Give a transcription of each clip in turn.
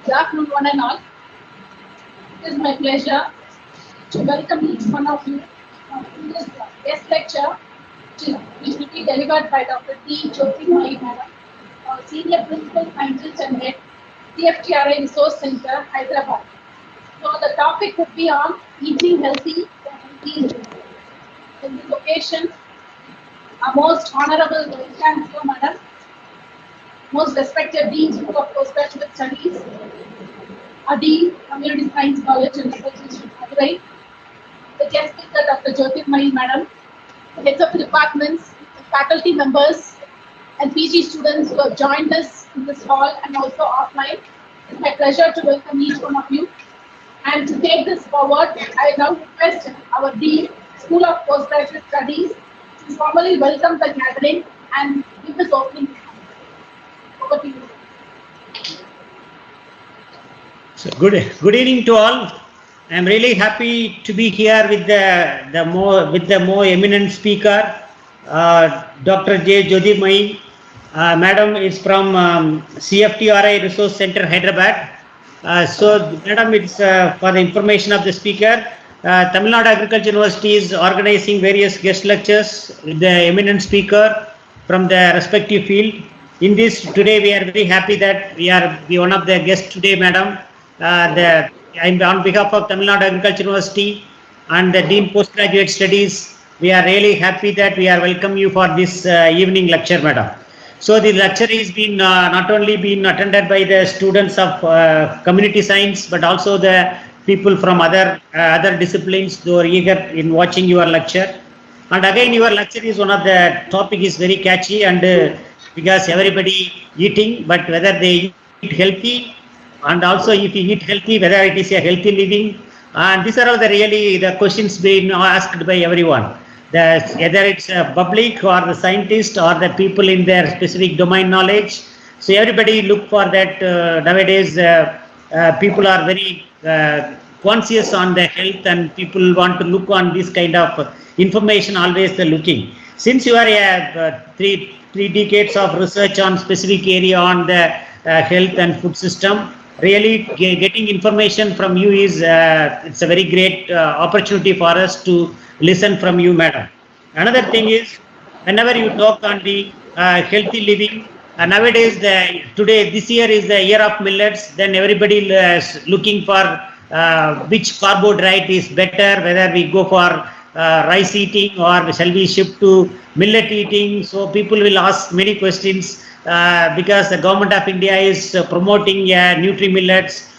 Good afternoon, one and all. It is my pleasure to welcome each one of you to this guest lecture, which will be delivered by Dr. T. Jyoti Mai Madam, Senior Principal Scientist and Head, CFTRI Resource Center, Hyderabad. So the topic would be on eating healthy for healthy living. In this occasion, our most honorable Vice Chancellor Madam, most respected Dean School of Postgraduate Studies, Dean, Community Science College and Research Institute, Madurai, the guest speaker, Dr. Jyotirmayi Madam, the heads of the departments, the faculty members, and PG students who have joined us in this hall and also offline. It's my pleasure to welcome each one of you. And to take this forward, I now request our Dean, School of Postgraduate Studies, to formally welcome the gathering and give this opening. Over to you. So good evening to all. I am really happy to be here with the more eminent speaker, Dr. J. Jyotirmayi. Madam is from CFTRI Resource Center, Hyderabad. So, Madam, it's for the information of the speaker. Tamil Nadu Agriculture University is organizing various guest lectures with the eminent speaker from the respective field. In this, today we are very happy that we are one of the guests today, Madam. I'm on behalf of Tamil Nadu Agriculture University and the Dean Postgraduate Studies. We are really happy that we are welcome you for this evening lecture, Madam. So the lecture is been not only been attended by the students of community science, but also the people from other disciplines who are eager in watching your lecture. And again, your lecture is one of the topic is very catchy and because everybody eating, but whether they eat healthy, and also if you eat healthy, whether it is a healthy living, and these are all the really the questions being asked by everyone. Whether it's a public or the scientist or the people in their specific domain knowledge. So everybody look for that nowadays. People are very conscious on the health, and people want to look on this kind of information. Always they're looking. Since you are three decades of research on specific area on the health and food system, really getting information from you is it's a very great opportunity for us to listen from you, madam. Another thing is, whenever you talk on the healthy living, nowadays today this year is the year of millets. Then everybody is looking for which carbohydrate is better, whether we go for rice eating or shall we shift to millet eating. So people will ask many questions because the government of India is promoting nutri-millets.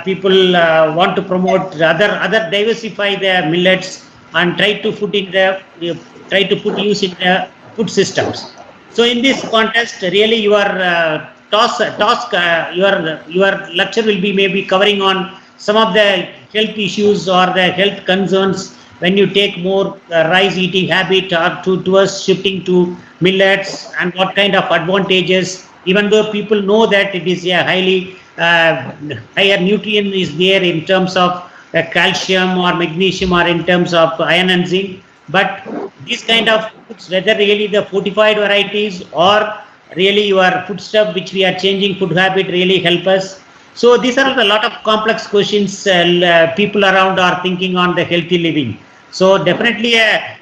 People want to promote other diversify the millets and try to put use in the food systems. So in this context, really your your lecture will be maybe covering on some of the health issues or the health concerns when you take more rice eating habit or towards shifting to millets, and what kind of advantages, even though people know that it is a highly higher nutrient is there in terms of calcium or magnesium or in terms of iron and zinc, but these kind of foods, whether really the fortified varieties or really your food stuff which we are changing food habit really help us. So these are a lot of complex questions people around are thinking on the healthy living. So definitely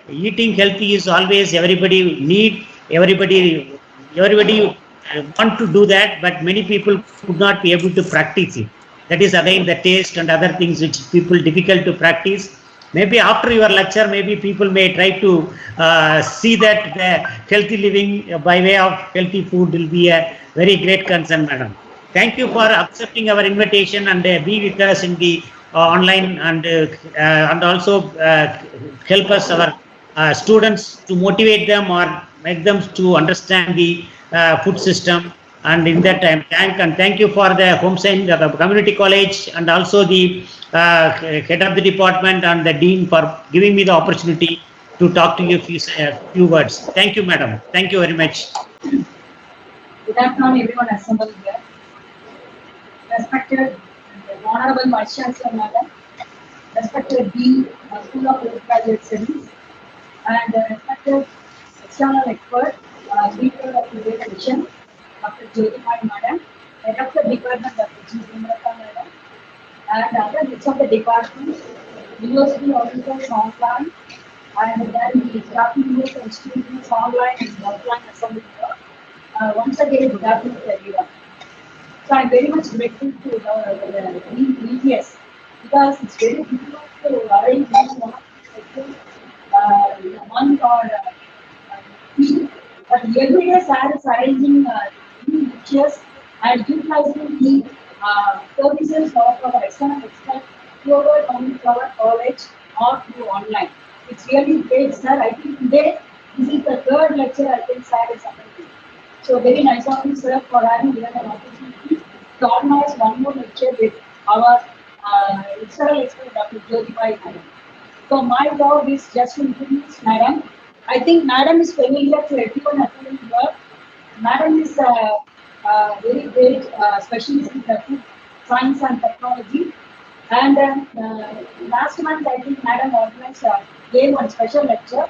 eating healthy is always everybody need, everybody want to do that, but many people would not be able to practice it. That is again the taste and other things which people difficult to practice. Maybe after your lecture, maybe people may try to see that the healthy living by way of healthy food will be a very great concern, madam. Thank you for accepting our invitation and be with us in the online and also help us our students to motivate them or make them to understand the food system. And in that time, thank you for the home science, the community college, and also the head of the department and the dean for giving me the opportunity to talk to you few words. Thank you, madam. Thank you very much. Good afternoon, everyone assembled here. Respected Honorable Vice Chancellor Madam, respected Dean, School of Postgraduate Studies, and respected external expert, speaker of today's session, Dr. Jyotirmai Madam, head of the department Dr. G. Vimrata Madam, and other heads of the departments, university officers online, and then the staff members and students online and offline assembly here. Once again, good afternoon to everyone. So I'm very much grateful to the team previous because it's very difficult to arrange one of these lectures in a month or week. But every day SAR is arranging new lectures and utilizing the services of our external expert whoever coming to our college or through online. It's really great, sir. I think today this is the third lecture I think SAR is attending. So very nice of you, sir, for having given an opportunity to organize one more lecture with our external expert, Dr. Jyotibai Madam. So my job is just to introduce Madam. I think Madam is familiar to everyone attending here. Madam is a very great specialist in the food science and technology. And last month, I think Madam organized gave one special lecture,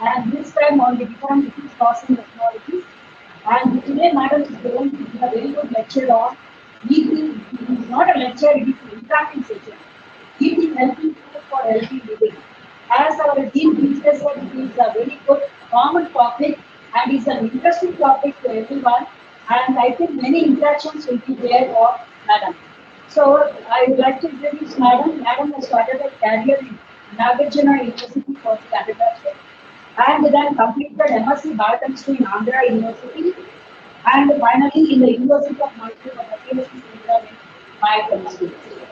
and this time on the different food processing technologies. And today, Madam is going to give a very good lecture on eating. It is not a lecture; it is an interactive session. Eating healthy food for healthy living. As our dean teacher said, it is a very good common topic and is an interesting topic to everyone. And I think many interactions will be there for Madam. So I would like to introduce Madam. Madam has started a career in Nagarjuna University for the undergraduate and then completed MSc Biochemistry in Andhra University and finally in the University of Mysore for the PhD program in biochemistry.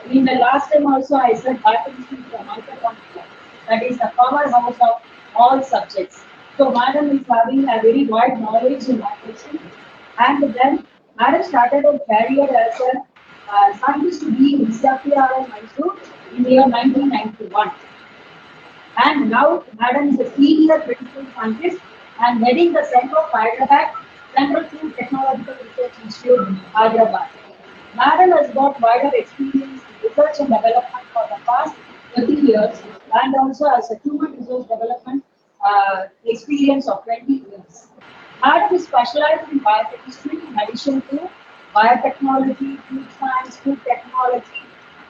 In the last time also I said biochemistry is a microcontroller, that is the powerhouse of all subjects. So Madam is having a very wide knowledge in biology and then Madam started her career as a scientist to be in CRPR Mysore in the year 1991. And now Madam is a senior principal scientist and heading the Center of Hyderabad Central Food Technological Research Institute, Hyderabad. Madam has got wider experience in research and development for the past 30 years and also has a human resource development experience of 20 years. Madam is specialized in biochemistry in addition to biotechnology, food science, food technology,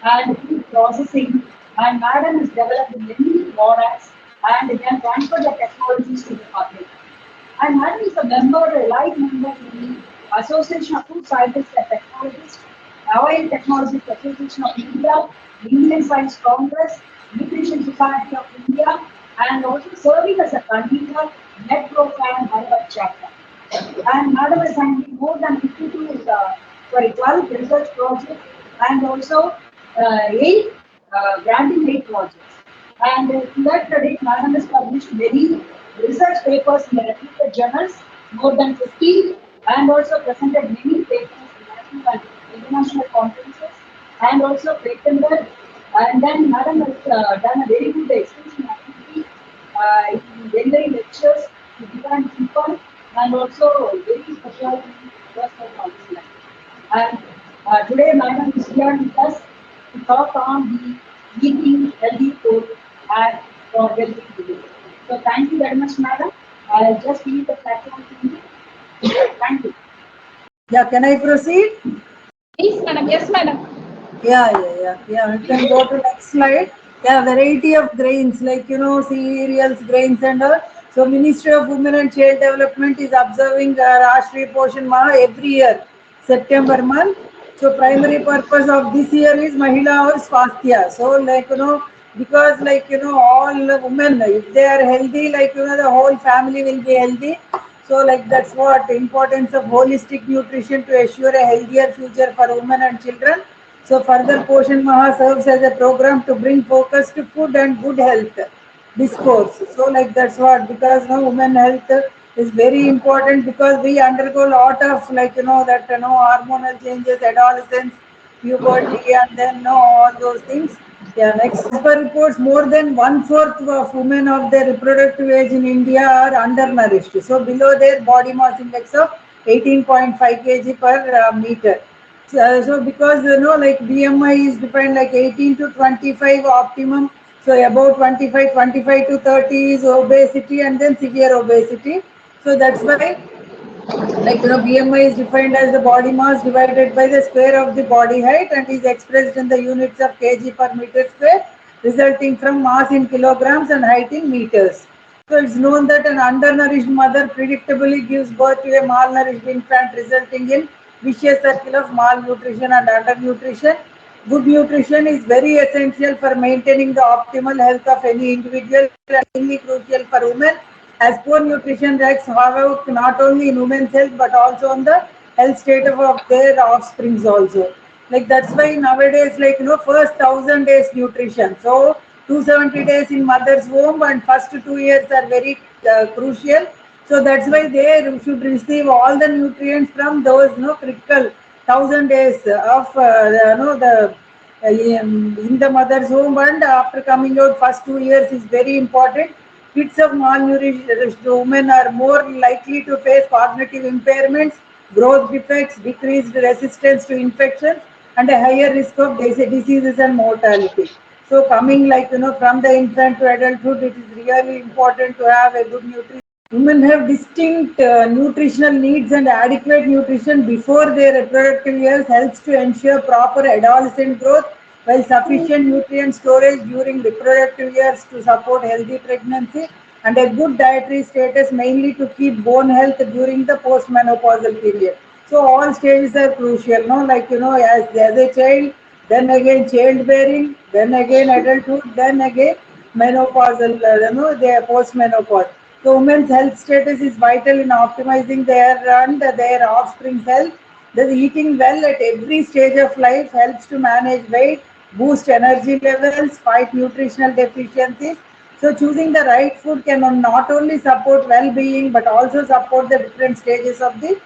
and food processing. And Madam has developed many products and can transfer the technologies to the public. And Madam is a member, a live member in the Association of Food Scientists and Technologists, Oil Technology Association of India, Indian Science Congress, Nutrition Society of India, and also serving as a convener, Network and Untitled Chapter. And Madam has handled more than 12 research projects and also 8 granting 8 projects. And to that credit, Madam has published many research papers in the reputed journals, more than 50, and also presented many papers in national and international conferences, and also patented. And then Madam has done a very good extension activity in delivering lectures to different people, and also very special in personal counseling. And today, Madam is here with us to talk on the eating healthy food and for healthy living. So thank you very much, Madam. I'll just leave the platform to you. Thank you. Yeah, can I proceed? Please, Madam. Yes, Madam. Yeah. You can go to next slide. Yeah, variety of grains like cereals, grains and all. So Ministry of Women and Child Development is observing Rashtriya Poshan Maha every year, September month. So primary purpose of this year is Mahila or Swasthya. So because all women, if they are healthy, the whole family will be healthy. So that's what importance of holistic nutrition to assure a healthier future for women and children. So further Poshan Maha serves as a program to bring focus to food and good health discourse. So that's what, because women health is very important because we undergo a lot of hormonal changes, adolescence, puberty, and then all those things. Yeah, next. As per reports, more than one-fourth of women of their reproductive age in India are undernourished. So below their body mass index of 18.5 kg per meter. So because BMI is defined like 18 to 25 optimum. So about 25 to 30 is obesity and then severe obesity. So that's why Like BMI is defined as the body mass divided by the square of the body height and is expressed in the units of kg per meter square, resulting from mass in kilograms and height in meters. So it's known that an undernourished mother predictably gives birth to a malnourished infant, resulting in vicious circle of malnutrition and undernutrition. Good nutrition is very essential for maintaining the optimal health of any individual and extremely crucial for women, as poor nutrition wreaks havoc not only in women's health but also on the health state of their offsprings also. Like that's why nowadays, first 1,000 days nutrition. So 270 days in mother's womb and first 2 years are very crucial. So that's why they should receive all the nutrients from those critical 1,000 days of the in the mother's womb, and after coming out first 2 years is very important. Kids of malnourished women are more likely to face cognitive impairments, growth defects, decreased resistance to infections, and a higher risk of diseases and mortality. So coming from the infant to adulthood, it is really important to have a good nutrition. Women have distinct nutritional needs, and adequate nutrition before their reproductive years helps to ensure proper adolescent growth, while sufficient nutrient storage during reproductive years to support healthy pregnancy, and a good dietary status mainly to keep bone health during the postmenopausal period. So all stages are crucial, no? As a child, then again childbearing, then again adulthood, then again menopausal, their postmenopause. So women's health status is vital in optimizing their and their offspring's health. Thus, eating well at every stage of life helps to manage weight, boost energy levels, fight nutritional deficiencies. So choosing the right food can not only support well-being but also support the different stages of the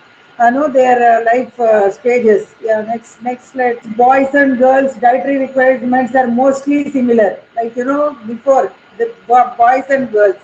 their life stages. Yeah, next slide. Boys and girls dietary requirements are mostly similar. Before the boys and girls.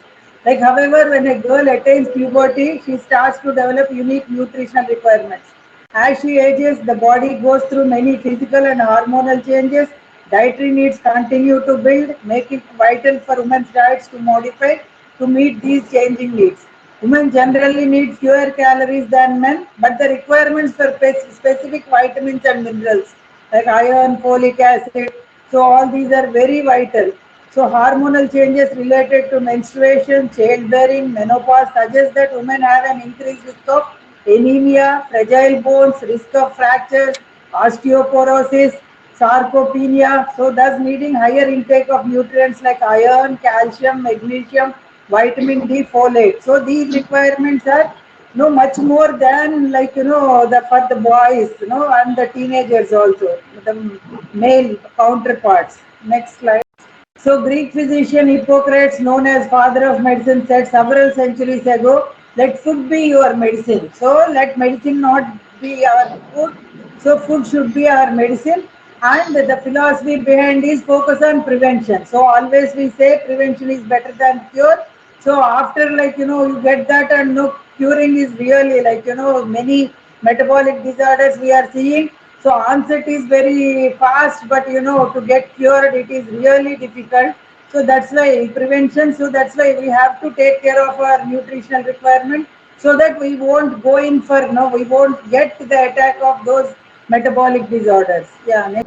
However, when a girl attains puberty, she starts to develop unique nutritional requirements. As she ages, the body goes through many physical and hormonal changes. Dietary needs continue to build, making it vital for women's diets to modify to meet these changing needs. Women generally need fewer calories than men, but the requirements for specific vitamins and minerals like iron, folic acid, so all these are very vital. So hormonal changes related to menstruation, childbearing, menopause suggest that women have an increased risk of anemia, fragile bones, risk of fractures, osteoporosis, sarcopenia. So thus needing higher intake of nutrients like iron, calcium, magnesium, vitamin D, folate. So these requirements are much more than the for the boys, and the teenagers also, the male counterparts. Next slide. So Greek physician Hippocrates, known as father of medicine, said several centuries ago, let food be your medicine. So let medicine not be our food. So food should be our medicine. And the philosophy behind is focus on prevention. So always we say prevention is better than cure. So after you get that, and no curing is really many metabolic disorders we are seeing. So onset is very fast, but to get cured it is really difficult. So that's why prevention. So that's why we have to take care of our nutritional requirement so that we won't go in for we won't get the attack of those metabolic disorders. Yeah.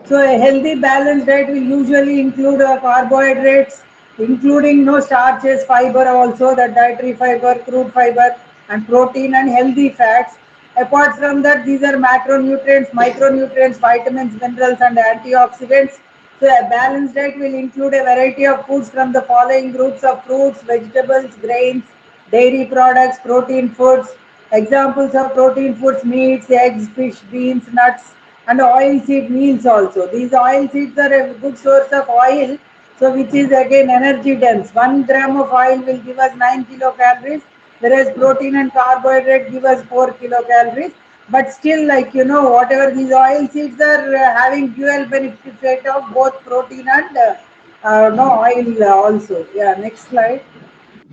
So a healthy balanced diet will usually include carbohydrates, including no starches, fiber also, the dietary fiber, crude fiber, and protein and healthy fats. Apart from that, these are macronutrients, micronutrients, vitamins, minerals, and antioxidants. So a balanced diet will include a variety of foods from the following groups of fruits, vegetables, grains, dairy products, protein foods. Examples of protein foods: meats, eggs, fish, beans, nuts, and oil seed meals also. These oil seeds are a good source of oil, so which is again energy dense. 1 gram of oil will give us 9 kilocalories, whereas protein and carbohydrate give us 4 kilocalories. But still, whatever these oil seeds are having dual benefit of both protein and no oil also. Yeah, next slide.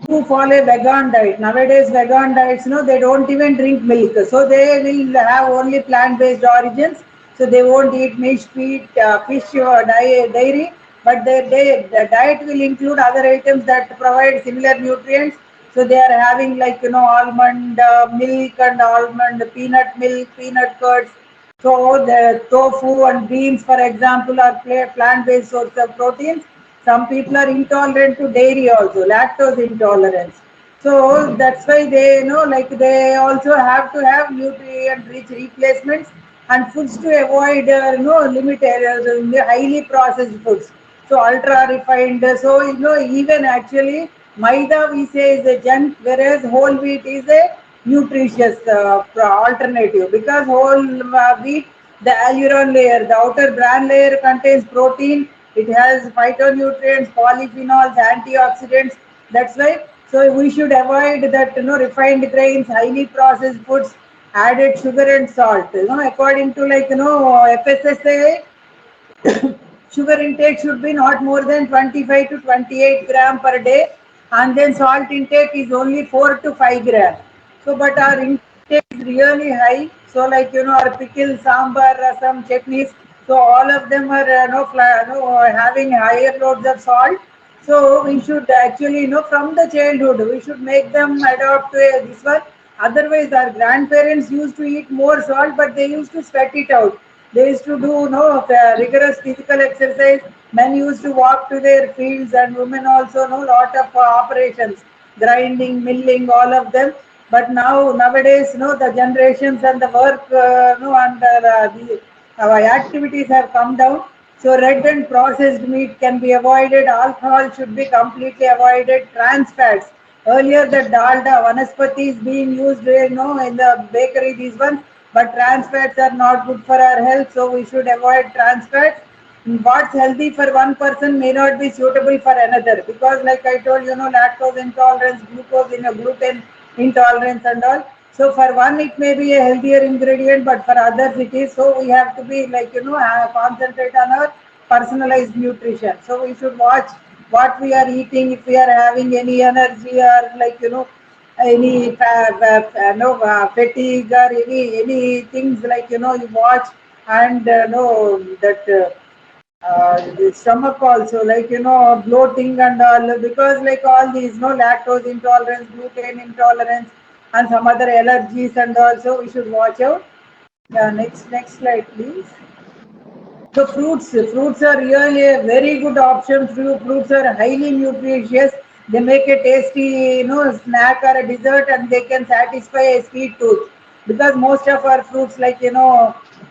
Who follow vegan diet. Nowadays, vegan diets, they don't even drink milk. So they will have only plant-based origins. So they won't eat meat, fish, or dairy. But the diet will include other items that provide similar nutrients. So they are having like almond milk and almond peanut milk, peanut curds. So the tofu and beans, for example, are plant-based source of proteins. Some people are intolerant to dairy also, lactose intolerance. So that's why they like they also have to have nutrient-rich replacements and foods to avoid limited the highly processed foods. So ultra refined. So even actually maida we say is a junk, whereas whole wheat is a nutritious alternative, because whole wheat, the alluron layer, the outer bran layer contains protein. It has phytonutrients, polyphenols, antioxidants. That's why. So we should avoid that refined grains, highly processed foods, added sugar and salt. According to like FSSAI, sugar intake should be not more than 25 to 28 gram per day, and then salt intake is only 4 to 5 gram. So but our intake is really high. So like our pickle, sambar, rasam, chutneys, so all of them are having higher loads of salt. So we should actually from the childhood we should make them adopt this one. Otherwise our grandparents used to eat more salt, but they used to sweat it out. They used to do rigorous physical exercise. Men used to walk to their fields, and women also lot of operations, grinding, milling, all of them. But nowadays, the generations and the work, and the activities have come down. So red and processed meat can be avoided. Alcohol should be completely avoided. Trans fats. Earlier, the dalda, vanaspati is being used, in the bakery. These ones, but trans fats are not good for our health, so we should avoid trans fats. What's healthy for one person may not be suitable for another, because like I told lactose intolerance, glucose gluten intolerance and all. So for one it may be a healthier ingredient, but for others it is. So we have to be like concentrate on our personalized nutrition. So we should watch what we are eating, if we are having any energy or like any fatigue or any things, like you watch, and know that the stomach also, like bloating and all, because like all these lactose intolerance, gluten intolerance, and some other allergies, and also we should watch out. Yeah, next slide please. So fruits are really a very good option. Fruits are highly nutritious. They make a tasty, snack or a dessert, and they can satisfy a sweet tooth. Because most of our fruits, like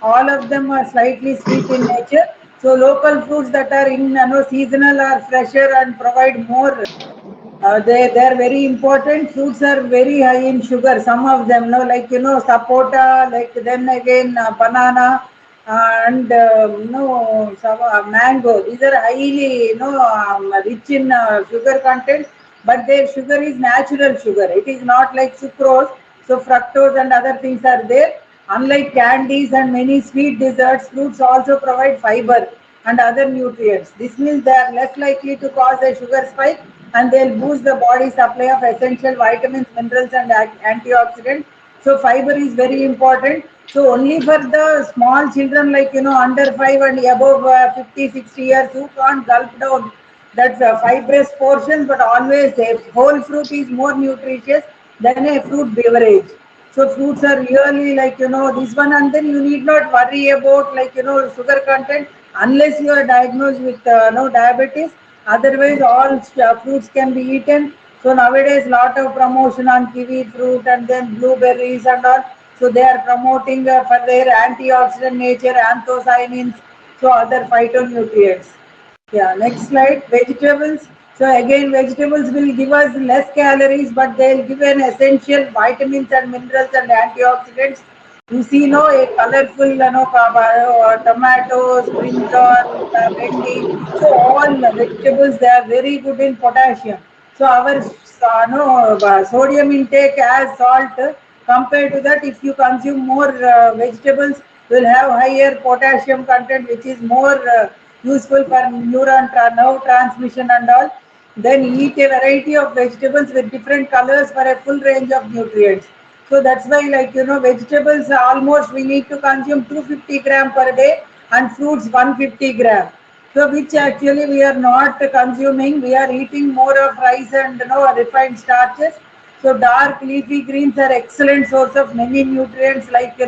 all of them are slightly sweet in nature. So local fruits that are in seasonal are fresher and provide more. They are very important. Fruits are very high in sugar. Some of them, like sapota, like then again banana, and some mango. These are highly rich in sugar content, but their sugar is natural sugar. It is not like sucrose. So fructose and other things are there. Unlike candies and many sweet desserts, fruits also provide fiber and other nutrients. This means they are less likely to cause a sugar spike, and they'll boost the body supply of essential vitamins, minerals, and antioxidants. So fiber is very important. So only for the small children, like under 5 and above 50, 60 years, who can't gulp down that fibrous portion, but always a whole fruit is more nutritious than a fruit beverage. So fruits are really like this one, and then you need not worry about like sugar content unless you are diagnosed with no diabetes. Otherwise, all fruits can be eaten. So nowadays, lot of promotion on kiwi fruit and then blueberries and all. So they are promoting for their antioxidant nature, anthocyanins, so other phytonutrients. Yeah, next slide. Vegetables. So again, vegetables will give us less calories, but they'll give an essential vitamins and minerals and antioxidants. You see, a colorful, tomatoes, brinjal, vendi. So all vegetables, they are very good in potassium. So our sodium intake as salt, compared to that, if you consume more vegetables, will have higher potassium content, which is more useful for nerve transmission and all. Then eat a variety of vegetables with different colors for a full range of nutrients. So that's why, like vegetables almost we need to consume 250 gram per day, and fruits 150 gram. So which actually we are not consuming. We are eating more of rice and refined starches. So dark leafy greens are excellent source of many nutrients, like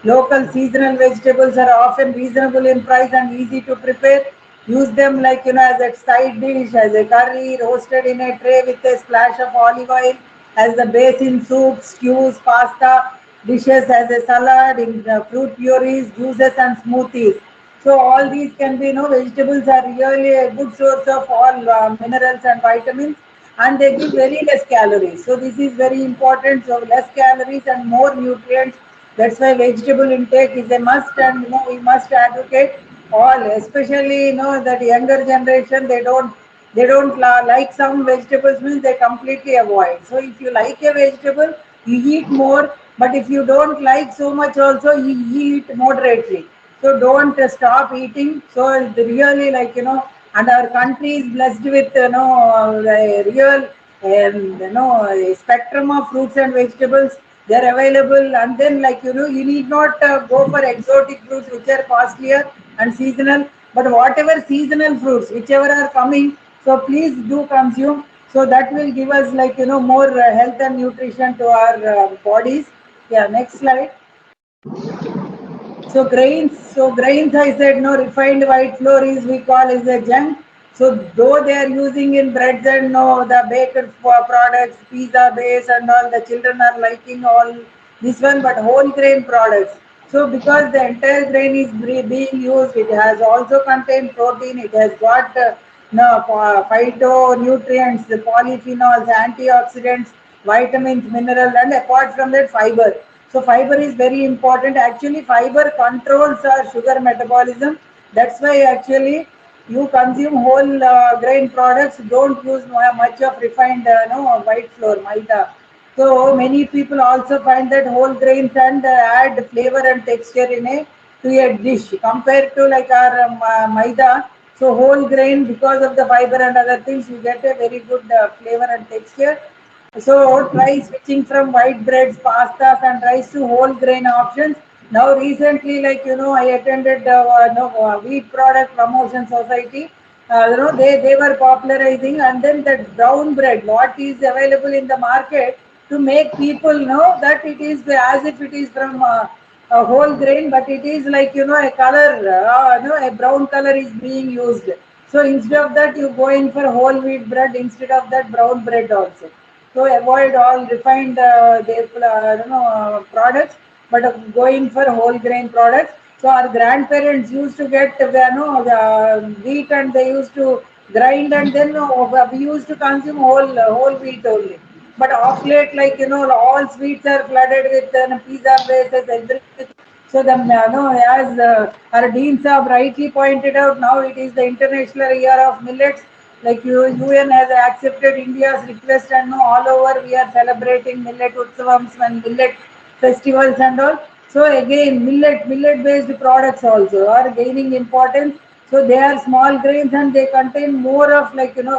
local seasonal vegetables are often reasonable in price and easy to prepare. Use them like as a side dish, as a curry, roasted in a tray with a splash of olive oil, as the base in soups, stews, pasta, dishes, as a salad, in fruit purees, juices and smoothies. So all these can be, vegetables are really a good source of all minerals and vitamins, and they give very less calories. So this is very important. So less calories and more nutrients. That's why vegetable intake is a must, and we must advocate all, especially that younger generation, they don't like some vegetables, means they completely avoid. So if you like a vegetable, you eat more, but if you don't like so much also, you eat moderately. So don't stop eating. So it's really, and our country is blessed with a real a spectrum of fruits and vegetables. They're available, and then you need not go for exotic fruits which are costlier and seasonal. But whatever seasonal fruits, whichever are coming, so please do consume. So that will give us more health and nutrition to our bodies. Yeah, next slide. So grains, I said, no, refined white flour is we call is a junk. So though they are using in breads and no the baked products, pizza base and all, the children are liking all this one, but whole grain products. So because the entire grain is being used, it has also contained protein. It has got no phytonutrients, the polyphenols, antioxidants, vitamins, mineral, and apart from that, fiber. So fiber is very important. Actually, fiber controls our sugar metabolism. That's why actually you consume whole grain products. Don't use much of refined no white flour, maida. So many people also find that whole grains and add flavor and texture in a to a dish compared to like our maida. So whole grain, because of the fiber and other things, you get a very good flavor and texture. So try switching from white breads, pastas, and rice to whole grain options. Now recently, I attended wheat product promotion society. They were popularizing, and then that brown bread, what is available in the market, to make people know that it is as if it is from a whole grain, but it is a color, a brown color is being used. So instead of that, you go in for whole wheat bread instead of that brown bread also. So avoid all refined products, but going for whole grain products. So our grandparents used to get the wheat, and they used to grind, and then we used to consume whole wheat only. But off late, all sweets are flooded with pizza bases, everything. So the as our Dean Saab rightly pointed out, now it is the International Year of Millets. Like UN has accepted India's request, and now all over we are celebrating millet utsavams and millet festivals and all. So again, millet based products also are gaining importance. So they are small grains, and they contain more of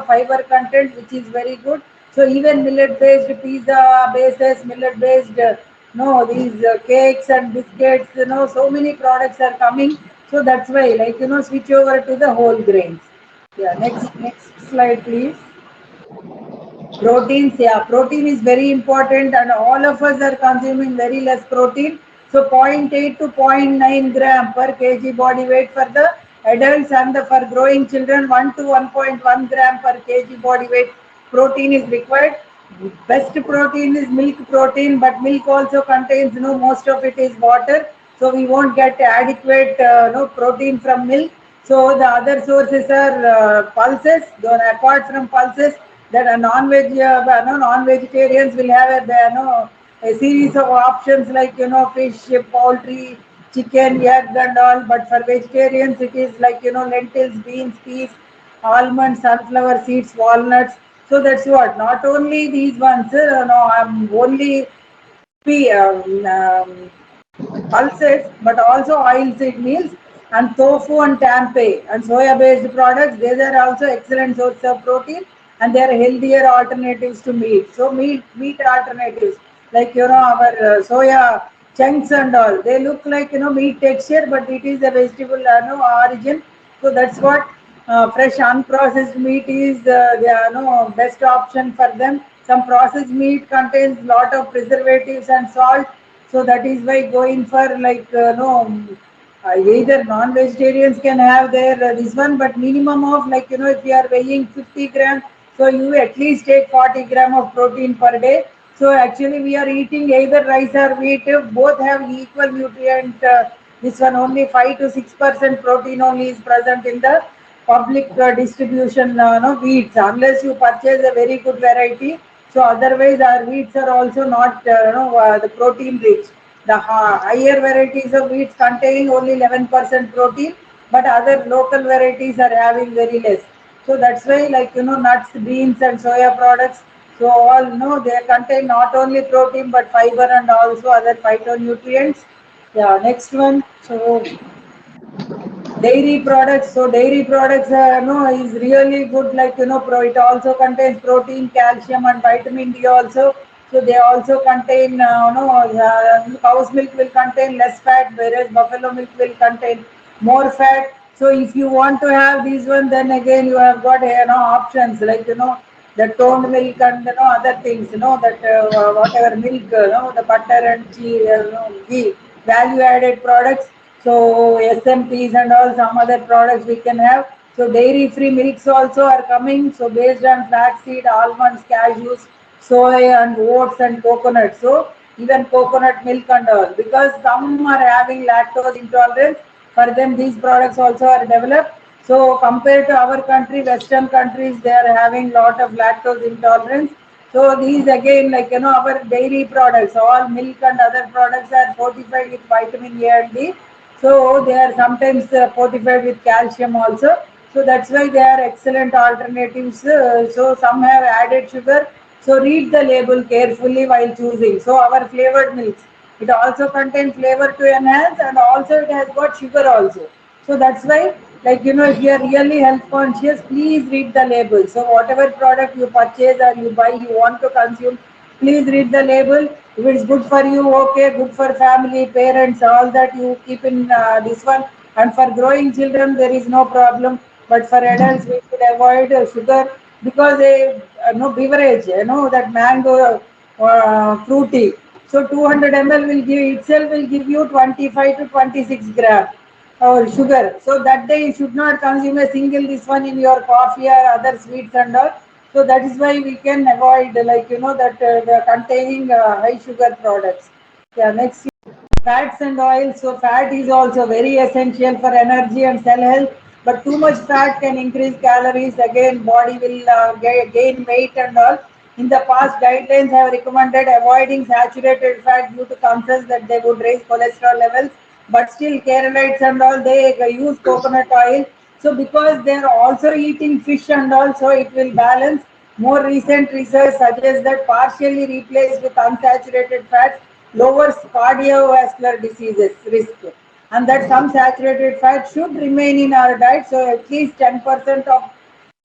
fiber content, which is very good. So even millet based pizza bases, millet based no these cakes and biscuits, so many products are coming. So that's why switch over to the whole grains. Yeah, next slide, please. Proteins, yeah, protein is very important, and all of us are consuming very less protein. So zero point 0.8 to zero point 0.9 gram per kg body weight for the adults, and for growing children 1 to 1.1 gram per kg body weight protein is required. Best protein is milk protein, but milk also contains most of it is water, so we won't get adequate no protein from milk. So the other sources are pulses. Then apart from pulses, that a non-veg, non-vegetarians will have a series of options like fish, poultry, chicken, egg, and all. But for vegetarians, it is like lentils, beans, peas, almonds, sunflower seeds, walnuts. So that's what. Not only these ones, no, I'm only pulses, but also oil seed meals, and tofu and tempeh and soya based products. These are also excellent sources of protein, and they are healthier alternatives to meat. So meat alternatives like our soya chunks and all, they look like meat texture, but it is a vegetable origin. So that's what fresh unprocessed meat is the best option for them. Some processed meat contains lot of preservatives and salt, so that is why going for like no either non-vegetarians can have their this one, but minimum of like if you are weighing 50 gram, so you at least take 40 gram of protein per day. So actually we are eating either rice or wheat, both have equal nutrient. This one only 5 to 6% protein only is present in the public distribution no, wheats, unless you purchase a very good variety. So otherwise our wheats are also not the protein rich. The higher varieties of wheats containing only 11% protein, but other local varieties are having very less. So that's why like nuts, beans and soya products. So all they contain not only protein but fiber and also other phytonutrients. Yeah, next one. So dairy products. So dairy products no is really good, like it also contains protein, calcium and vitamin D also. So they also contain cow's milk will contain less fat, whereas buffalo milk will contain more fat. So if you want to have these one, then again you have got options like the toned milk and other things, that whatever milk, the butter and cheese, ghee, value added products. So SMPs and all some other products we can have. So dairy free milks also are coming. So based on flaxseed, almonds, cashews, soy and oats and coconut. So even coconut milk and all, because some are having lactose intolerance, for them these products also are developed. So compared to our country, Western countries, they are having lot of lactose intolerance. So these again, like our dairy products, all milk and other products are fortified with vitamin A and D. So they are sometimes fortified with calcium also. So that's why they are excellent alternatives. So some have added sugar. So read the label carefully while choosing. So our flavored milks, it also contains flavor to enhance, and also it has got sugar also. So that's why, like if you are really health conscious, please read the label. So whatever product you purchase or you buy, you want to consume, please read the label. If it's good for you, okay, good for family, parents, all that you keep in this one. And for growing children, there is no problem. But for adults, we should avoid sugar, because a no beverage, that mango fruity. So 200 ml will give itself will give you 25 to 26 gram or sugar. So that day you should not consume a single this one in your coffee or other sweets and all. So that is why we can avoid like that the containing high sugar products. Yeah, next, fats and oils. So fat is also very essential for energy and cell health, but too much fat can increase calories. Again, body will gain weight and all. In the past, guidelines have recommended avoiding saturated fat due to concerns that they would raise cholesterol levels. But still, Keralites and all, they use coconut oil. So because they are also eating fish and all, so it will balance. More recent research suggests that partially replaced with unsaturated fats lowers cardiovascular diseases risk, and that some saturated fat should remain in our diet. So at least 10% of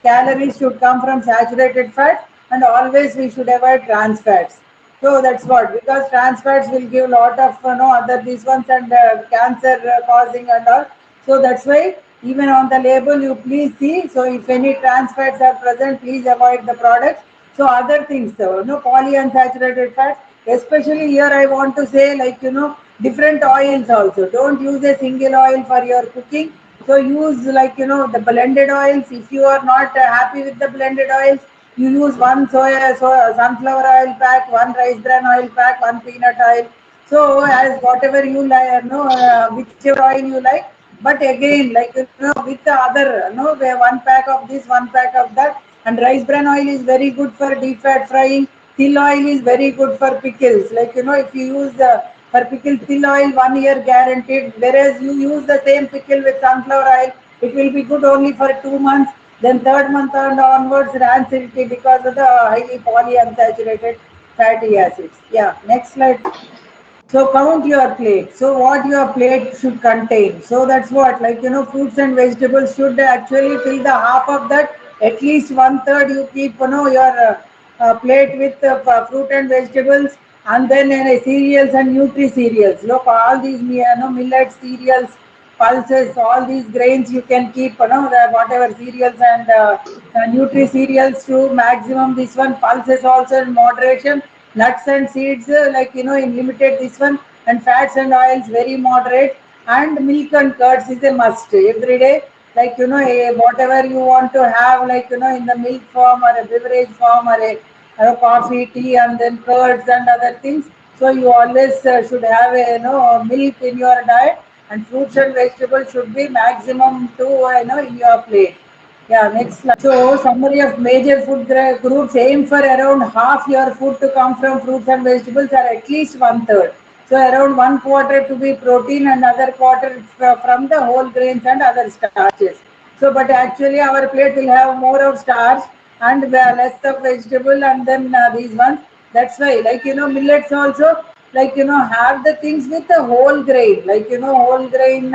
calories should come from saturated fat, and always we should avoid trans fats. So that's what, because trans fats will give lot of other these ones, and cancer causing and all. So that's why even on the label you please see. So if any trans fats are present, please avoid the products. So other things, so no polyunsaturated fats, especially here I want to say, like different oils also. Don't use a single oil for your cooking. So use like the blended oils. If you are not happy with the blended oils, you use one sunflower oil pack, one rice bran oil pack, one peanut oil. So as whatever you like, whichever oil you like. But again, like with the other, where one pack of this, one pack of that. And rice bran oil is very good for deep fat frying. Till oil is very good for pickles. Like if you use the for pickle till oil, 1 year guaranteed. Whereas you use the same pickle with sunflower oil, it will be good only for 2 months. Then third month and onwards, rancidity because of the highly polyunsaturated fatty acids. Yeah, next slide. So count your plate. So what your plate should contain. So that's what, like fruits and vegetables should actually fill the half of that. At least one third you keep your plate with fruit and vegetables, and then cereals and nutri cereals. Look, all these millet cereals pulses, all these grains you can keep, the whatever cereals and nutri cereals to maximum. This one pulses also in moderation. Nuts and seeds, in limited this one, and fats and oils very moderate. And milk and curds is a must every day. Whatever you want to have, in the milk form or a beverage form or a coffee, tea, and then curds and other things. So you always should have a milk in your diet, and fruits and vegetables should be maximum two in your plate. Yeah, next slide. So summary of major food groups: aim for around half your food to come from fruits and vegetables, or at least one third. So around one quarter to be protein and other quarter from the whole grains and other starches. So but actually our plate will have more of starch and less of vegetable, and then these ones. That's why, millets also, have the things with the whole grain, whole grain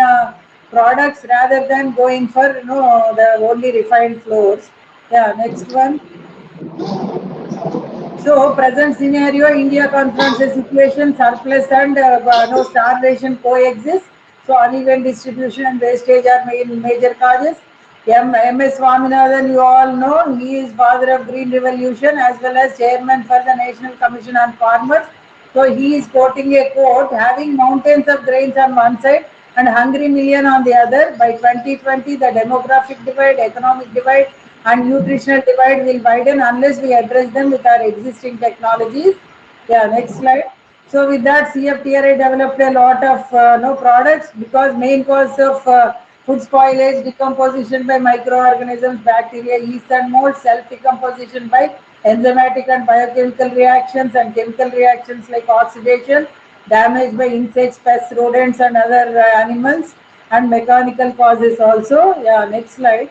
products, rather than going for the only refined flours. Yeah, next one. So, present scenario: India confronts a situation surplus and no starvation coexist. So, uneven distribution and wastage are major causes. M.S. Swaminathan, you all know, he is father of Green Revolution as well as chairman for the National Commission on Farmers. So he is quoting a quote: having mountains of grains on one side and hungry million on the other. By 2020, the demographic divide, economic divide, and nutritional divide will widen unless we address them with our existing technologies. Yeah, next slide. So with that, CFTRA developed a lot of no products, because main cause of food spoilage: decomposition by microorganisms, bacteria, yeast, and mold; self decomposition by enzymatic and biochemical reactions, and chemical reactions like oxidation; damage by insects, pests, rodents, and other animals; and mechanical causes also. Yeah, next slide.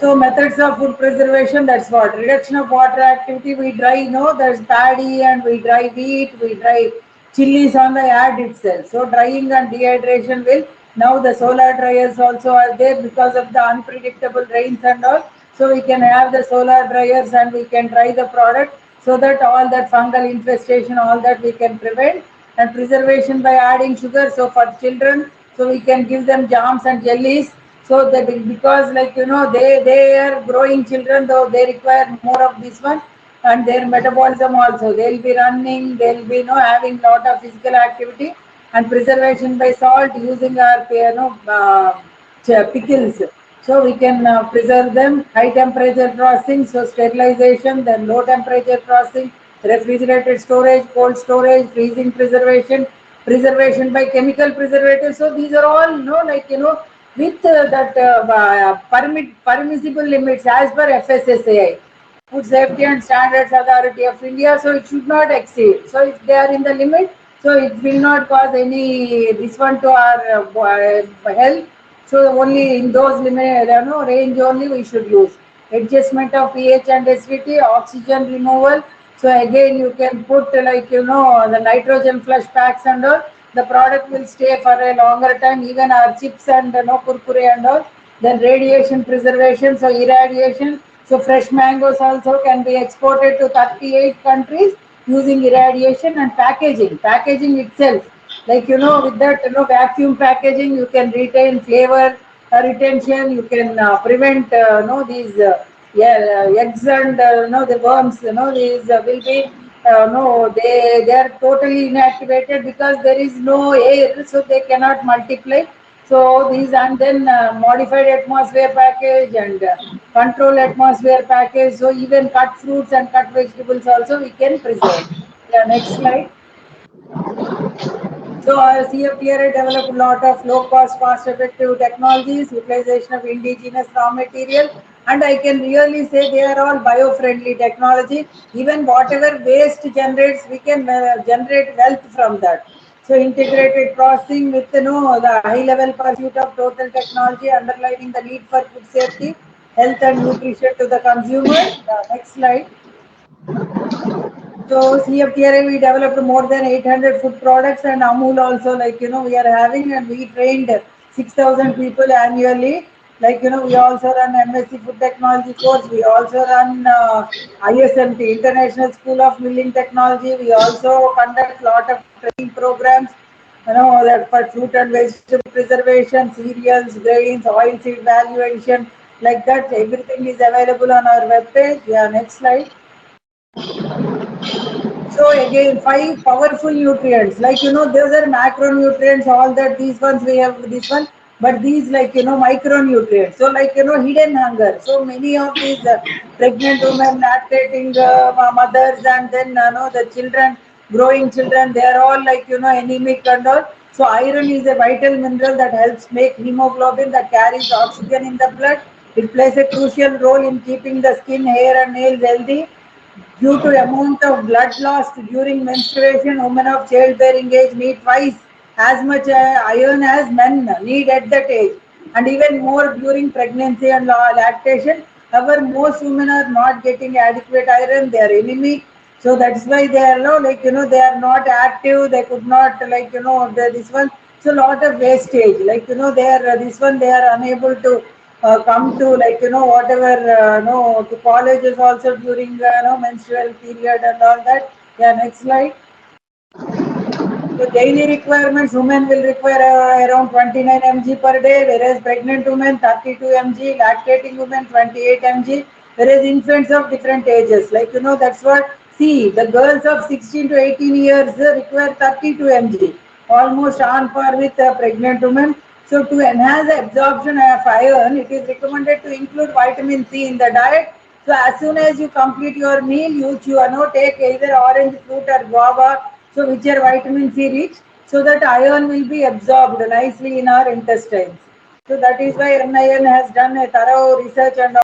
So methods of food preservation, that's what. Reduction of water activity, we dry, there's paddy and we dry wheat, we dry chilies on the yard itself. So drying and dehydration will, now the solar dryers also are there because of the unpredictable rains and all. So we can have the solar dryers and we can dry the product, so that all that fungal infestation, all that we can prevent. And preservation by adding sugar. So for children, so we can give them jams and jellies, so that because they are growing children, though they require more of this one, and their metabolism also, they'll be running, they'll be having lot of physical activity. And preservation by salt, using our pickles, so we can preserve them. High temperature processing, so sterilization, then low temperature processing, refrigerated storage, cold storage, freezing preservation, preservation by chemical preservatives. So these are all with that permissible limits as per FSSAI, Food Safety and Standards Authority of India. So it should not exceed. So if they are in the limit, so it will not cause any this one to our health. So only in those limit, range only we should use. Adjustment of pH and acidity, oxygen removal. So again, you can put the nitrogen flush packs and all. The product will stay for a longer time. Even our chips and kurkure and all. Then radiation preservation, so irradiation. So fresh mangoes also can be exported to 38 countries using irradiation. And packaging. Packaging itself, with that vacuum packaging, you can retain flavor retention. You can prevent these eggs and the worms. These will be no, they are totally inactivated because there is no air, so they cannot multiply. So these, and then modified atmosphere package and control atmosphere package. So even cut fruits and cut vegetables also we can preserve. Yeah, next slide. So CFTRA developed a lot of low-cost, cost-effective technologies, utilization of indigenous raw material, and I can really say they are all bio-friendly technology. Even whatever waste generates, we can generate wealth from that. So integrated processing with the high-level pursuit of total technology, underlining the need for food safety, health, and nutrition to the consumer. Next slide. So CFTRA, we developed more than 800 food products, and Amul also, we are having, and we trained 6,000 people annually. We also run MSc Food Technology course. We also run ISMT, International School of Milling Technology. We also conduct lot of training programs. that for fruit and vegetable preservation, cereals, grains, oilseed valuation, like that, everything is available on our webpage. Yeah, next slide. So again, five powerful nutrients, like those are macronutrients, all that these ones we have this one, but these like micronutrients. So like hidden hunger. So many of these pregnant women, lactating mothers, and then the children, growing children, they are all like anemic and all. So iron is a vital mineral that helps make hemoglobin that carries oxygen in the blood. It plays a crucial role in keeping the skin, hair, and nails healthy. Due to amount of blood lost during menstruation, women of childbearing age need twice as much iron as men need at that age, and even more during pregnancy and lactation. However, most women are not getting adequate iron; they are anemic, so that's why they are they are not active. They could not this one. So lot of wastage, they are this one. They are unable to come to whatever to colleges also during menstrual period and all that. Yeah, next slide. So daily requirements, women will require around 29 mg per day, whereas pregnant women 32 mg, lactating women 28 mg, whereas infants of different ages, that's what, see, the girls of 16 to 18 years require 32 mg, almost on par with pregnant women. So to enhance the absorption of iron, it is recommended to include vitamin C in the diet. So as soon as you complete your meal, take either orange fruit or guava, so which are vitamin C rich, so that iron will be absorbed nicely in our intestines. So that is why NIN has done a thorough research and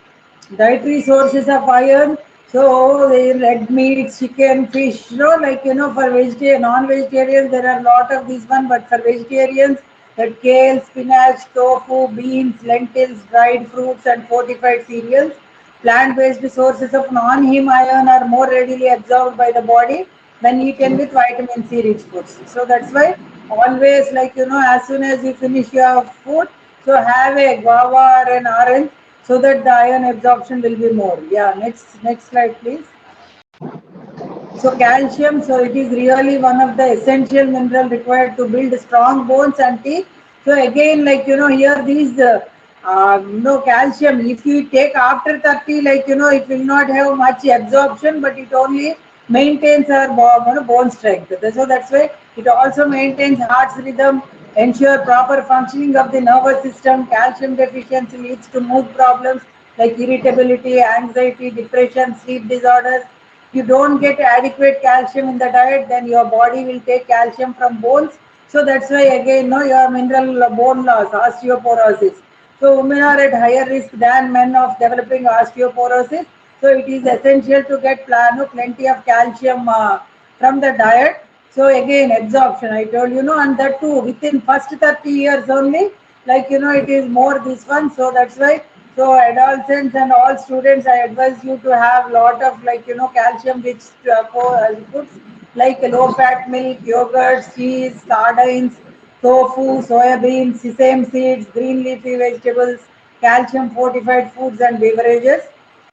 dietary sources of iron. So the red meat, chicken, fish, for vegetarian, non-vegetarians there are a lot of these one, but for vegetarians, that kale, spinach, tofu, beans, lentils, dried fruits, and fortified cereals. Plant-based sources of non-heme iron are more readily absorbed by the body when eaten with vitamin C rich foods. So that's why always as soon as you finish your food, so have a guava or an orange, so that the iron absorption will be more. Yeah, next slide please. So calcium, so it is really one of the essential mineral required to build strong bones and teeth. So again, here these calcium, if you take after 30, it will not have much absorption, but it only maintains our bone strength. So that's why it also maintains heart's rhythm, ensure proper functioning of the nervous system. Calcium deficiency leads to mood problems like irritability, anxiety, depression, sleep disorders. You don't get adequate calcium in the diet, then your body will take calcium from bones. So that's why again, no, your mineral bone loss, osteoporosis. So women are at higher risk than men of developing osteoporosis. So it is essential to get plenty of calcium from the diet. So again, absorption, I told and that too within first 30 years only, it is more this one. So that's why, so adolescents and all students, I advise you to have lot of calcium rich foods like low fat milk, yogurt, cheese, sardines, tofu, soybean, sesame seeds, green leafy vegetables, calcium fortified foods and beverages.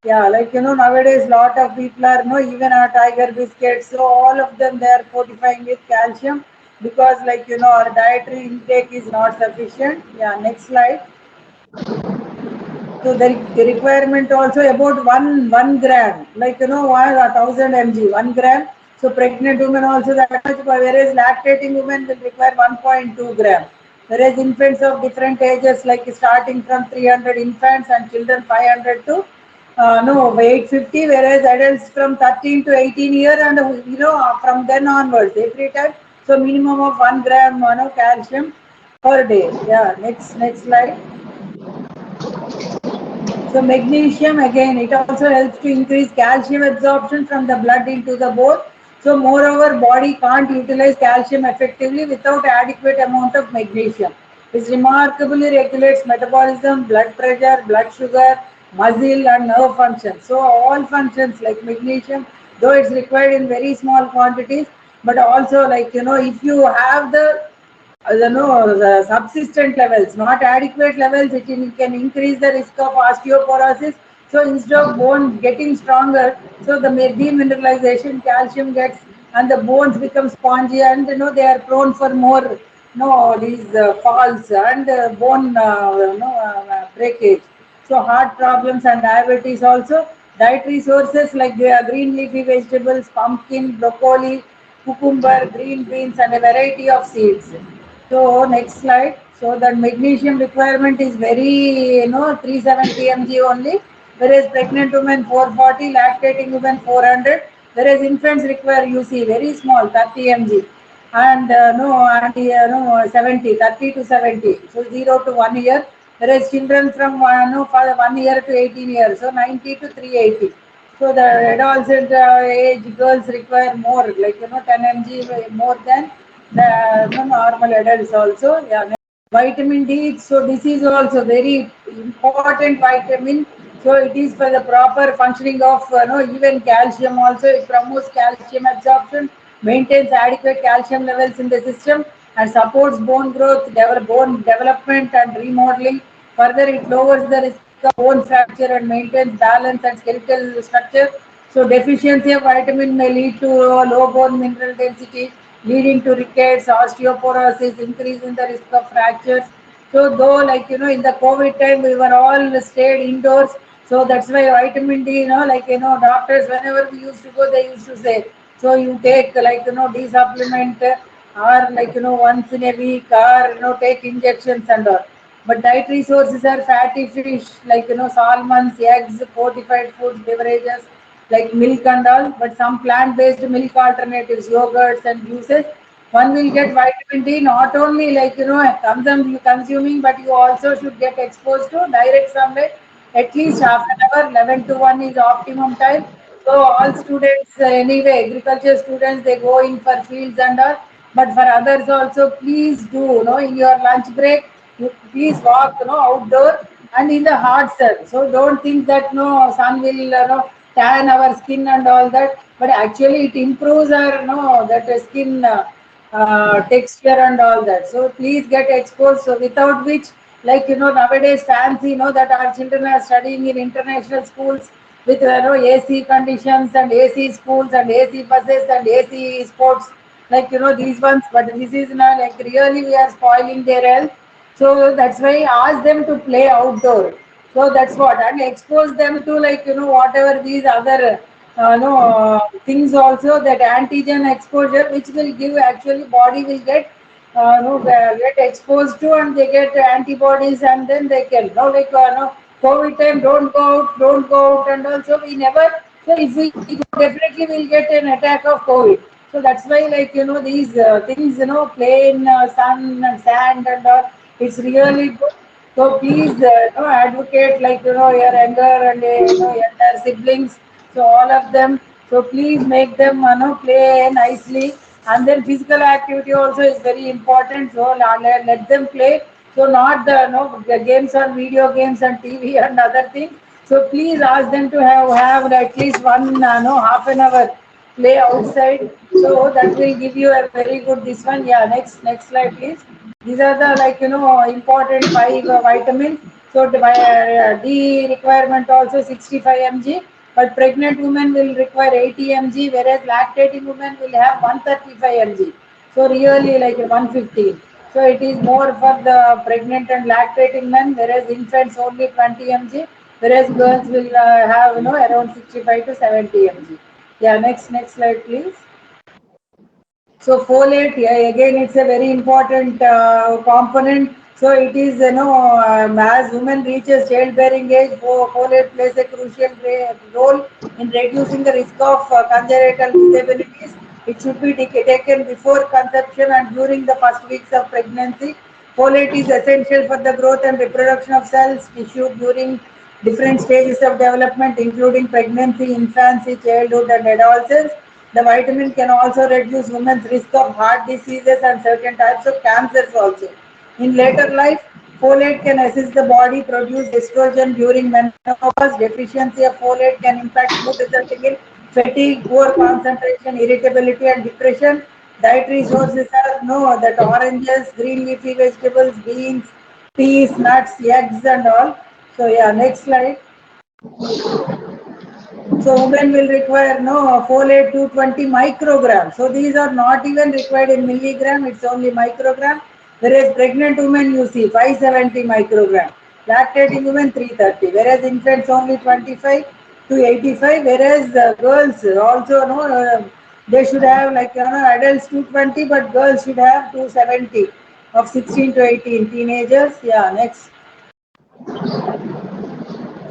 Yeah, nowadays lot of people are even our tiger biscuits, so all of them they are fortifying with calcium because our dietary intake is not sufficient. Yeah, next slide. So the requirement also about one gram, 1000 mg, 1 gram. So pregnant women also that much, whereas lactating women will require 1.2 gram. Whereas infants of different ages, like starting from 300 infants and children 500 to 850, whereas adults from 13 to 18 year and from then onwards every time. So minimum of 1 gram calcium per day. Yeah, next slide. So magnesium again, it also helps to increase calcium absorption from the blood into the bone. So moreover, body can't utilize calcium effectively without adequate amount of magnesium. It remarkably regulates metabolism, blood pressure, blood sugar, muscle and nerve function. So all functions like magnesium, though it's required in very small quantities, but also if you have the subsistent levels, not adequate levels, can increase the risk of osteoporosis. So instead of bone getting stronger, so the demineralization, calcium gets, and the bones become spongy, and they are prone for more no these falls and bone breakage. So heart problems and diabetes also. Dietary sources like green leafy vegetables, pumpkin, broccoli, cucumber, green beans, and a variety of seeds. So next slide. So the magnesium requirement is very 370 mg only, whereas pregnant women 440, lactating women 400, whereas infants require UC very small 30 mg and no anti no 70 30 to 70, so 0 to 1 year, whereas children from no for 1 year to 18 years, so 90 to 380. So the adolescent age girls require more, like 10 mg more than the normal adults also. Yeah. Vitamin D, so this is also very important vitamin. So it is for the proper functioning of no, even calcium also. It promotes calcium absorption, maintains adequate calcium levels in the system, and supports bone growth, bone development, and remodeling. Further, it lowers the risk of bone fracture and maintains balance and skeletal structure. So deficiency of vitamin may lead to low bone mineral density, leading to rickets, osteoporosis, increase in the risk of fractures. So though like in the COVID time we were all stayed indoors, so that's why vitamin D, like doctors whenever we used to go, they used to say, so you take like D supplement or like once in a week or take injections and all. But dietary sources are fatty fish like salmons, eggs, fortified foods, beverages like milk and all. But some plant-based milk alternatives, yogurts and juices, one will get vitamin D not only like you consuming, but you also should get exposed to direct sunlight at least half an hour. 11 to 1 is optimum time. So all students anyway, agriculture students, they go in for fields and all. But for others also, please do in your lunch break, you please walk outdoor and in the hot sun. So don't think that no sun will tan our skin and all that, but actually it improves our that skin texture and all that. So please get exposed. So without which, like nowadays fancy that our children are studying in international schools with AC conditions and AC schools and AC buses and AC sports, like these ones. But this is now like really we are spoiling their health. So that's why I ask them to play outdoor. So that's what, and expose them to like whatever these other no things also, that antigen exposure, which will give actually body will get no get exposed to, and they get antibodies, and then they can like COVID time, don't go out, and also we never. So if we go, definitely we'll get an attack of COVID. So that's why like these things play in sun and sand and all. It's really good. So please, advocate like your younger and younger siblings. So all of them. So please make them play nicely. And then physical activity also is very important. So let them play. So not the games on video games and TV and other things. So please ask them to have at least one half an hour play outside. So that will give you a very good this one. Yeah, next slide please. These are the like important five vitamins. So the D requirement also 65 mg, but pregnant women will require 80 mg, whereas lactating women will have 135 mg. So really like 150. So it is more for the pregnant and lactating men, whereas infants only 20 mg, whereas girls will have around 65 to 70 mg. Yeah, next slide please. So folate, yeah, again, it's a very important component. So it is, as women reaches childbearing age, folate plays a crucial role in reducing the risk of congenital disabilities. It should be taken before conception and during the first weeks of pregnancy. Folate is essential for the growth and reproduction of cells, tissue during different stages of development, including pregnancy, infancy, childhood, and adolescence. The vitamin can also reduce women's risk of heart diseases and certain types of cancers also. In later life, folate can assist the body produce estrogen during menopause. Deficiency of folate can impact mood, resulting in fatigue, poor concentration, irritability, and depression. Dietary sources are that oranges, green leafy vegetables, beans, peas, nuts, eggs, and all. So yeah, next slide. So women will require folate 220 microgram. So these are not even required in milligram, it's only microgram. Whereas pregnant women you see 570 microgram, lactating women 330, whereas infants only 25 to 85, whereas girls also no they should have like adults 220, but girls should have 270 of 16 to 18 teenagers. Yeah, next.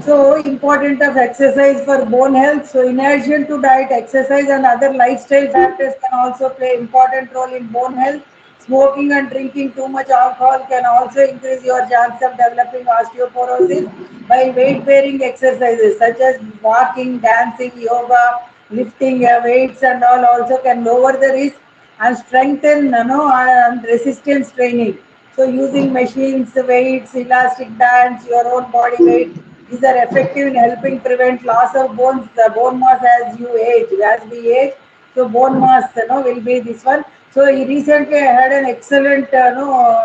So important of exercise for bone health. So in addition to diet, exercise and other lifestyle factors can also play important role in bone health. Smoking and drinking too much alcohol can also increase your chance of developing osteoporosis. While weight bearing exercises such as walking, dancing, yoga, lifting weights and all also can lower the risk and strengthen and resistance training. So using machines, weights, elastic bands, your own body weight, these are effective in helping prevent loss of bones, the bone mass as you age, as we age. So bone mass, will be this one. So recently I had an excellent,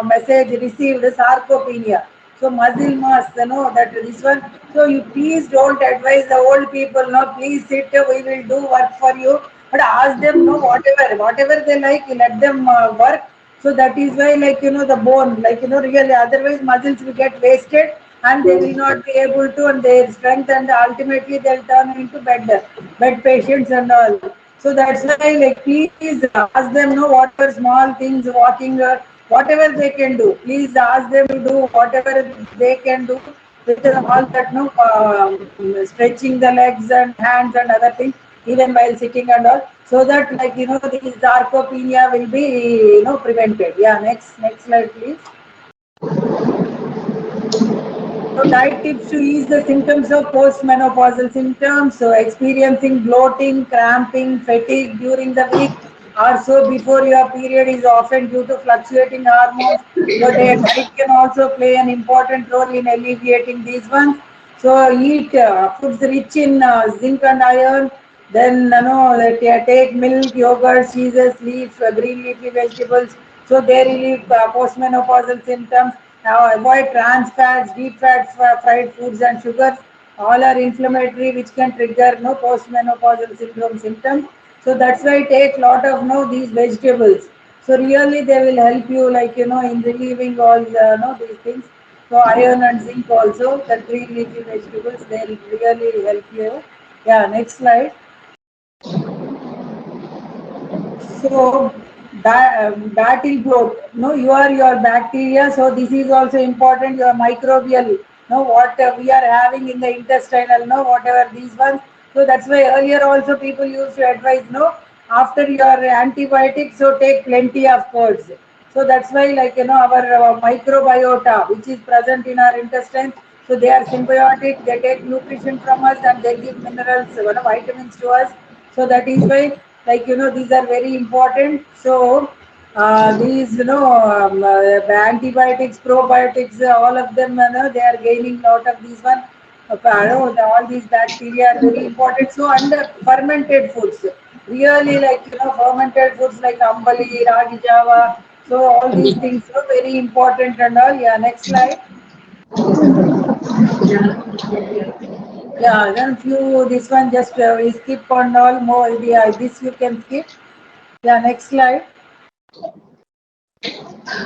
message received sarcopenia. So muscle mass, that this one. So you please don't advise the old people. No, please sit. We will do work for you. But ask them, no, whatever they like, let them work. So that is why, like the bone, like really. Otherwise, muscles will get wasted, and they will not be able to, and their strength, and ultimately they'll turn into bed patients and all. So that's why, like, please ask them, whatever small things, walking, whatever they can do. Please ask them to do whatever they can do with all that, stretching the legs and hands and other things, even while sitting and all, so that, like, this sarcopenia will be, prevented. Yeah, next slide, please. So diet tips to ease the symptoms of postmenopausal symptoms. So experiencing bloating, cramping, fatigue during the week or so before your period is often due to fluctuating hormones. So their diet can also play an important role in alleviating these ones. So eat foods rich in zinc and iron. Then take milk, yogurt, cheeses, green leafy vegetables. So they relieve postmenopausal symptoms. Now avoid trans fats, deep fats, fried foods and sugars. All are inflammatory, which can trigger postmenopausal syndrome symptoms. So that's why take lot of these vegetables. So really they will help you, like in relieving all these things. So iron and zinc also, the green leafy vegetables, they'll really help you. Yeah, next slide. So battle bloat. No, you are your bacteria. So this is also important. Your microbial. No, what we are having in the intestinal. No, whatever these ones. So that's why earlier also people used to advise. No, after your antibiotics, so take plenty of curds. So that's why, like our microbiota, which is present in our intestines. So they are symbiotic. They take nutrition from us and they give minerals, vitamins to us. So that is why, like these are very important. So these antibiotics, probiotics, all of them, they are gaining lot of these one. All these bacteria are very important. So under fermented foods, really, like fermented foods like ambali, ragi java, so all these things are very important and all. Yeah, next slide. Yeah, then few this one just we skip on all more. Yeah, this you can skip. Yeah, next slide.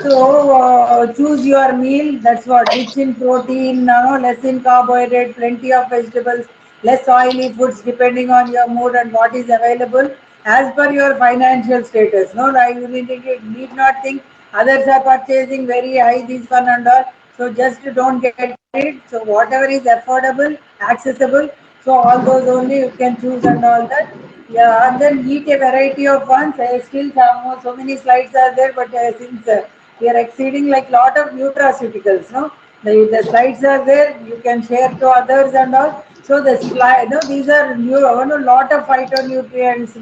So choose your meal. That's what, rich in protein, less in carbohydrate, plenty of vegetables, less oily foods depending on your mood and what is available as per your financial status. No, like you need not think others are purchasing very high this one and all. So just don't get it. So whatever is affordable, accessible. So all those only you can choose and all that. Yeah, and then eat a variety of ones. Still so many slides are there, but since we are exceeding like lot of nutraceuticals, no? The slides are there. You can share to others and all. So the slide, these are new, lot of phytonutrients,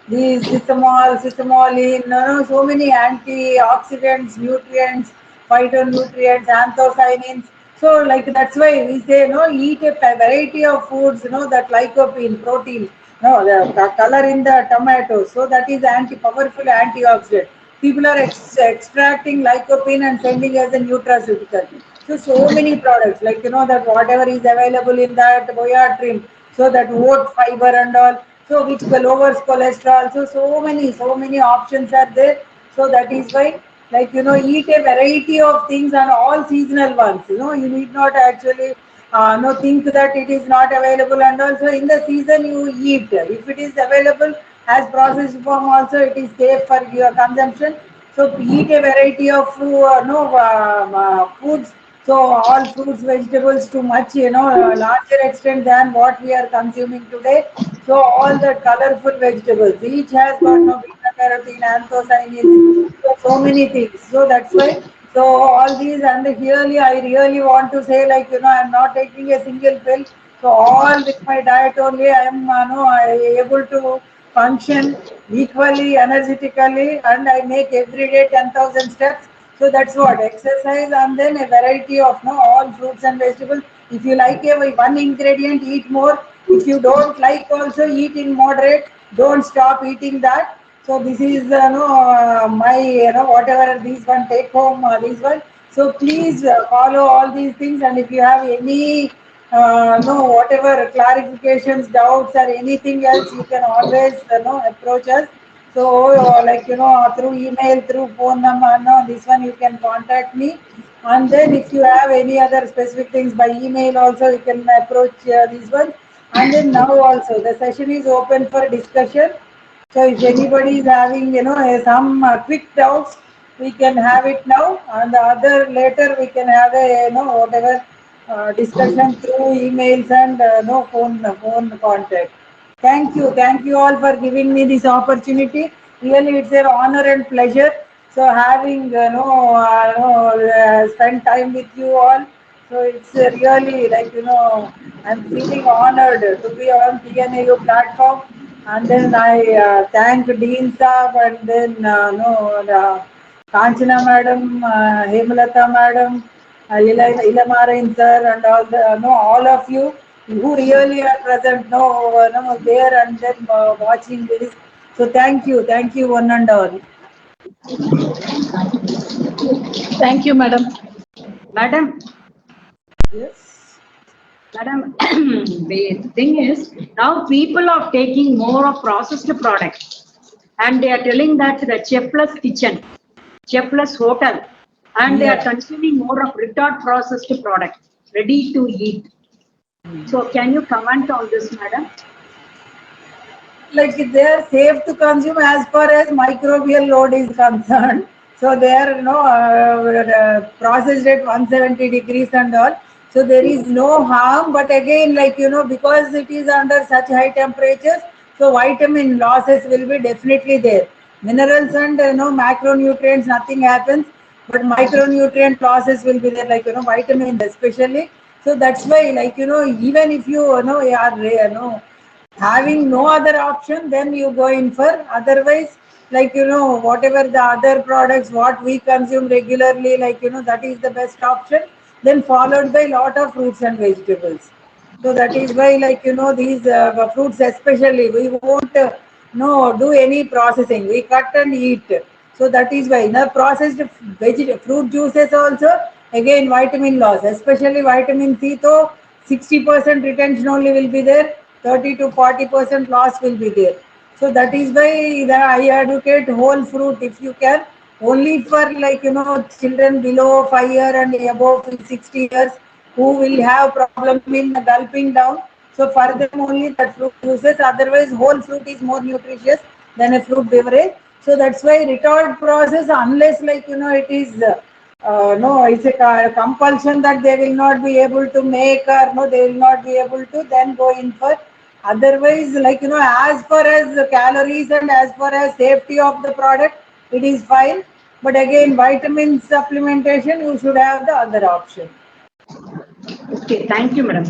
these systemolin, so many antioxidants, nutrients, phytonutrients, anthocyanins. So like that's why we say eat a variety of foods, that lycopene, protein, the color in the tomato. So that is powerful antioxidant. People are extracting lycopene and sending as a nutraceutical. So many products, like that whatever is available in that boya trim, so that oat fiber and all, so which lowers cholesterol. So many options are there. So that is why. like eat a variety of things and all seasonal ones. You need not actually no think that it is not available, and also in the season you eat. If it is available as processed form, also it is safe for your consumption. So eat a variety of no foods. So all fruits, vegetables too much, larger extent than what we are consuming today. So all the colorful vegetables, each has got no beta carotene, anthocyanins, so many things. So that's why. So all these, and really, I really want to say, like I'm not taking a single pill. So all with my diet only, I am no, I able to function equally, energetically, and I make every day 10,000 steps. So that's what exercise, and then a variety of no all fruits and vegetables. If you like one ingredient, eat more. If you don't like, also eat in moderate. Don't stop eating that. So this is no my whatever these one take home these one. So please follow all these things, and if you have any no whatever clarifications, doubts, or anything else, you can always approach us. So like through email, through phone number, no this one you can contact me. And then if you have any other specific things by email also, you can approach this one. And then now also the session is open for discussion. So if anybody is having, some quick doubts, we can have it now, and the other later we can have a, whatever discussion through emails and no phone contact. Thank you all for giving me this opportunity. Really, it's an honor and pleasure. So having, spend time with you all. So it's really like, I'm feeling honored to be on TNAU platform. And then I thank Dean Saab, and then Kanchana madam, Hemalata madam, Ilamaran sir, and all the all of you who really are present, there, and then watching this. So thank you one and all. Thank you, madam. Madam, Yes. madam, the thing is, now people are taking more of processed products, and they are telling that the chef plus kitchen, chef plus hotel, and they are Yeah. consuming more of retard processed products, ready to eat. So can you comment on this, madam? Like they are safe to consume as far as microbial load is concerned. So they are processed at 170 degrees and all. So there is no harm. But again, like because it is under such high temperatures, so vitamin losses will be definitely there. Minerals and macronutrients, nothing happens. But micronutrient losses will be there, like vitamins especially. So that's why, like even if you are having no other option, then you go in for. Otherwise, like whatever the other products what we consume regularly, like that is the best option. Then followed by lot of fruits and vegetables. So that is why, like these fruits especially, we won't no do any processing. We cut and eat. So that is why the processed fruit juices also, again vitamin loss, especially vitamin C. So 60% retention only will be there. 30 to 40% loss will be there. So that is why I advocate whole fruit if you can. Only for, like children below 5 years and above 60 years who will have problem in gulping down. So for them only that fruit juices. Otherwise, whole fruit is more nutritious than a fruit beverage. So that's why retort process, unless like it is no, it's a compulsion that they will not be able to make, or no, they will not be able to then go in for. Otherwise, like as far as the calories and as far as safety of the product, it is fine. But again, vitamin supplementation, you should have the other option. Okay, thank you, madam.